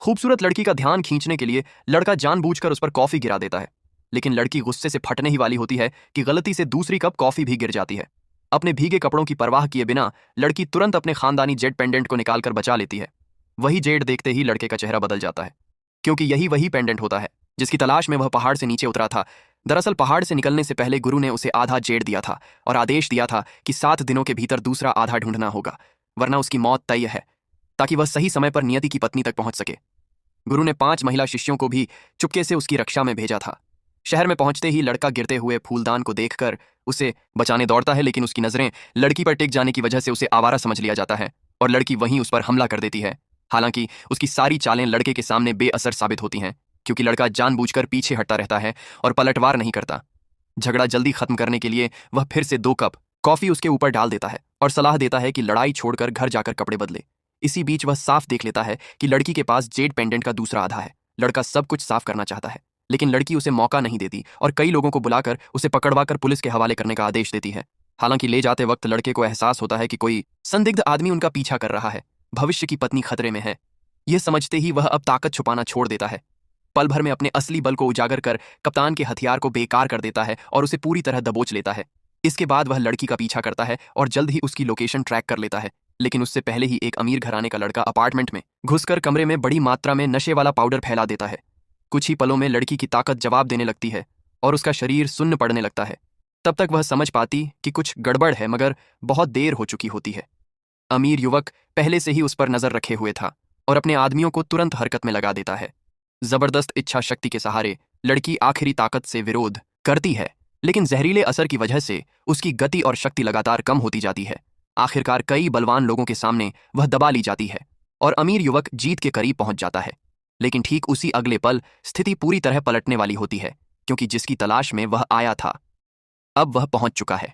खूबसूरत लड़की का ध्यान खींचने के लिए लड़का जानबूझकर उस पर कॉफी गिरा देता है, लेकिन लड़की गुस्से से फटने ही वाली होती है कि गलती से दूसरी कप कॉफी भी गिर जाती है। अपने भीगे कपड़ों की परवाह किए बिना लड़की तुरंत अपने खानदानी जेड पेंडेंट को निकालकर बचा लेती है। वही जेड देखते ही लड़के का चेहरा बदल जाता है, क्योंकि यही वही पेंडेंट होता है जिसकी तलाश में वह पहाड़ से नीचे उतरा था। दरअसल पहाड़ से निकलने से पहले गुरु ने उसे आधा जेड दिया था और आदेश दिया था कि 7 दिनों के भीतर दूसरा आधा ढूंढना होगा, वरना उसकी मौत तय है, ताकि वह सही समय पर नियति की पत्नी तक पहुंच सके। गुरु ने 5 महिला शिष्यों को भी चुपके से उसकी रक्षा में भेजा था। शहर में पहुंचते ही लड़का गिरते हुए फूलदान को देखकर उसे बचाने दौड़ता है, लेकिन उसकी नजरें लड़की पर टिक जाने की वजह से उसे आवारा समझ लिया जाता है और लड़की वहीं उस पर हमला कर देती है। हालांकि उसकी सारी चालें लड़के के सामने बेअसर साबित होती हैं, क्योंकि लड़का जानबूझकर पीछे हटता रहता है और पलटवार नहीं करता। झगड़ा जल्दी खत्म करने के लिए वह फिर से 2 कप कॉफी उसके ऊपर डाल देता है और सलाह देता है कि लड़ाई छोड़कर घर जाकर कपड़े बदले। इसी बीच वह साफ देख लेता है कि लड़की के पास जेड पेंडेंट का दूसरा आधा है। लड़का सब कुछ साफ करना चाहता है, लेकिन लड़की उसे मौका नहीं देती और कई लोगों को बुलाकर उसे पकड़वाकर पुलिस के हवाले करने का आदेश देती है। हालांकि ले जाते वक्त लड़के को एहसास होता है कि कोई संदिग्ध आदमी उनका पीछा कर रहा है, भविष्य की पत्नी खतरे में है। यह समझते ही वह अब ताकत छुपाना छोड़ देता है। पल भर में अपने असली बल को उजागर कर कप्तान के हथियार को बेकार कर देता है और उसे पूरी तरह दबोच लेता है। इसके बाद वह लड़की का पीछा करता है और जल्द ही उसकी लोकेशन ट्रैक कर लेता है, लेकिन उससे पहले ही एक अमीर घराने का लड़का अपार्टमेंट में घुसकर कमरे में बड़ी मात्रा में नशे वाला पाउडर फैला देता है। कुछ ही पलों में लड़की की ताकत जवाब देने लगती है और उसका शरीर सुन्न पड़ने लगता है। तब तक वह समझ पाती कि कुछ गड़बड़ है, मगर बहुत देर हो चुकी होती है। अमीर युवक पहले से ही उस पर नजर रखे हुए था और अपने आदमियों को तुरंत हरकत में लगा देता है। जबरदस्त इच्छा शक्ति के सहारे लड़की आखिरी ताकत से विरोध करती है, लेकिन जहरीले असर की वजह से उसकी गति और शक्ति लगातार कम होती जाती है। आखिरकार कई बलवान लोगों के सामने वह दबा ली जाती है और अमीर युवक जीत के करीब पहुंच जाता है। लेकिन ठीक उसी अगले पल स्थिति पूरी तरह पलटने वाली होती है, क्योंकि जिसकी तलाश में वह आया था अब वह पहुंच चुका है।